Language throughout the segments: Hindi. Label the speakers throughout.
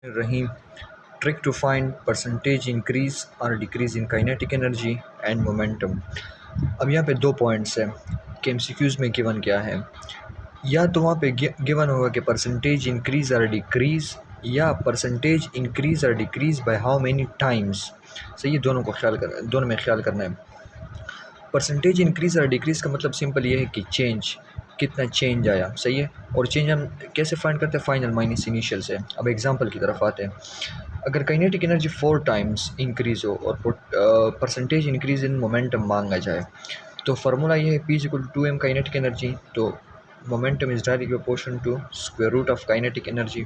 Speaker 1: Rahim, trick to find percentage increase or decrease in kinetic energy and momentum। अब यहाँ पे दो पॉइंट्स हैं कि एमसीक्यूज़ में गिवन क्या है। या तो वहाँ पे गिवन होगा कि परसेंटेज इंक्रीज और डिक्रीज, या परसेंटेज इंक्रीज और decrease by how many times. सही है, दोनों में ख्याल करना है। परसेंटेज इंक्रीज़ और डिक्रीज़ का मतलब सिंपल ये है कि चेंज, कितना चेंज आया। सही है, और चेंज हम कैसे फाइंड करते हैं? फाइनल माइनस इनिशियल से। अब एग्जांपल की तरफ आते हैं। अगर काइनेटिक एनर्जी 4 टाइम्स इंक्रीज़ हो और परसेंटेज इंक्रीज़ इन मोमेंटम मांगा जाए, तो फार्मूला ये है P is equal to 2m kinetic energy, तो momentum is directly proportion to square root of kinetic energy.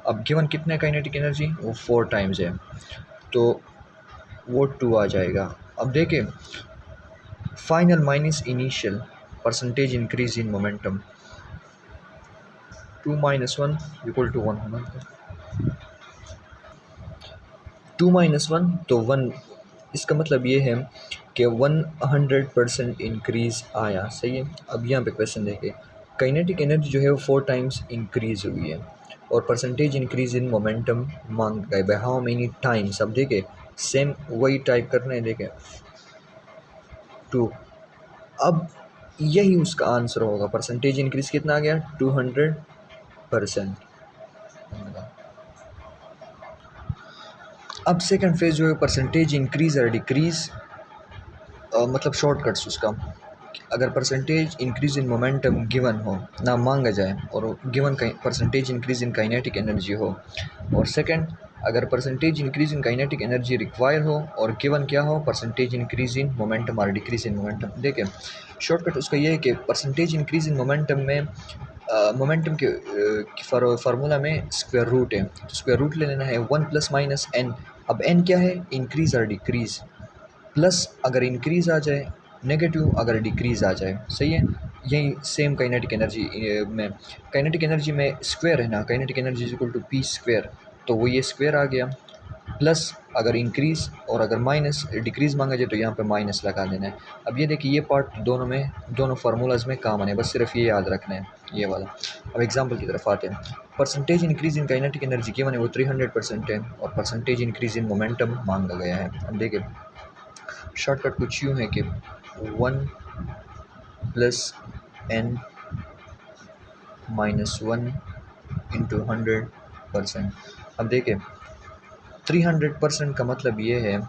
Speaker 1: अब गिवन कितना है काइनेटिक एनर्जी? वो 4 टाइम्स है, तो वो 2 आ जाएगा। अब देखें, final minus initial, percentage increase in momentum, 2 minus 1 equal to 1 होना था। 2 माइनस 1 तो 1, इसका मतलब ये है कि 100% इंक्रीज़ आया। सही है। अब यहाँ पे क्वेश्चन देखें, काइनेटिक एनर्जी जो है वो 4 टाइम्स इंक्रीज़ हुई है और परसेंटेज इंक्रीज़ इन मोमेंटम मांग गए बाय हाउ मेनी टाइम्स। अब देखें, सेम वही टाइप करना है। देखें 2, अब यही उसका आंसर होगा। परसेंटेज इंक्रीज कितना आ गया? 200%। अब सेकंड फेज जो है परसेंटेज इंक्रीज और डिक्रीज, मतलब शॉर्टकट्स उसका। अगर percentage increase in momentum given हो, ना मांगा जाए, और given percentage increase in kinetic energy हो, और सेकंड अगर percentage increase in kinetic energy require हो और गिवन क्या हो? परसेंटेज इंक्रीज इन मोमेंटम और डिक्रीज इन मोमेंटम। देखें, शॉर्टकट उसका ये है कि परसेंटेज इंक्रीज इन मोमेंटम में मोमेंटम के फार्मूला में स्क्वायर रूट है, तो स्क्वायर रूट ले लेना है 1 प्लस माइनस एन। अब एन क्या है? इंक्रीज और डिक्रीज। प्लस अगर इंक्रीज़ आ जाए, नेगेटिव अगर डिक्रीज़ आ जाए। सही है। यही सेम काइनेटिक एनर्जी में स्क्वायर है ना, kinetic energy is equal to P square, तो वो ये स्क्वायर आ गया। प्लस अगर इंक्रीज़ और अगर माइनस डिक्रीज़ मांगा जाए तो यहाँ पे माइनस लगा देना है। अब ये देखिए, ये पार्ट दोनों फार्मूलाज में काम आने, बस सिर्फ ये याद रखना है, ये वाला। अब एग्जांपल की तरफ आते हैं। Percentage increase in kinetic energy given है वो 300% है और परसेंटेज इंक्रीज इन मोमेंटम मांगा गया है। अब देखिए, शॉर्टकट कुछ यूँ है कि 1 प्लस एन माइनस 1 इंटू 100%। अब देखिए, 300% का मतलब ये है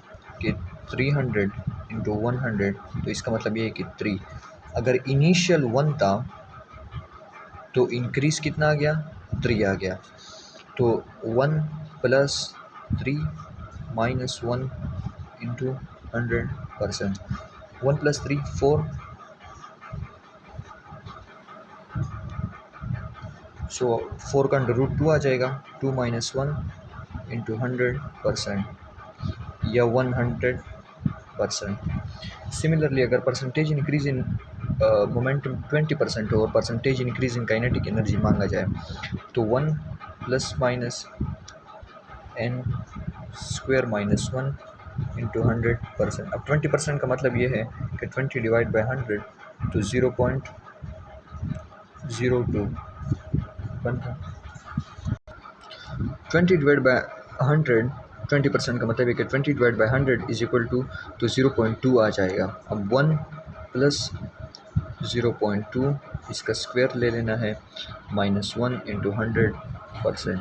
Speaker 1: कि 300 इंटू 100, तो इसका मतलब ये है कि 3। अगर इनिशियल 1 था तो इंक्रीज़ कितना आ गया? 3 आ गया। तो 1 प्लस 3 माइनस 1 इंटू 100%। 1 प्लस 3 4, सो 4 का अंडर रूट 2 आ जाएगा। 2 माइनस 1 इंटू 100% या 100%। सिमिलरली अगर परसेंटेज इंक्रीज इन मोमेंटम 20% हो और percentage increase in kinetic energy मांगा जाए, तो 1 plus minus N square minus 1 into 100%। अब 20% का मतलब ये है कि 20 डिवाइड बाई 100 तो 0.02 बनता। 20 डिवाइड बाई 100, 20% का मतलब है कि 20 divide by 100 is equal to, तो 0.2 आ जाएगा। अब 1 प्लस 0.2, इसका स्क्वायर ले लेना है, माइनस 1 इंटू 100%।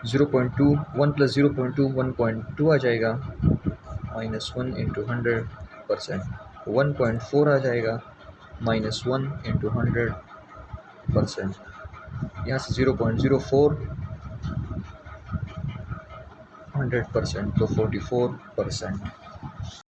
Speaker 1: 0.2, 1 प्लस 0.2 1.2 आ जाएगा, माइनस 1 इंटू 100%। 1.4 आ जाएगा, माइनस 1 इंटू 100%। यहाँ से 0.04 100%, तो 44%।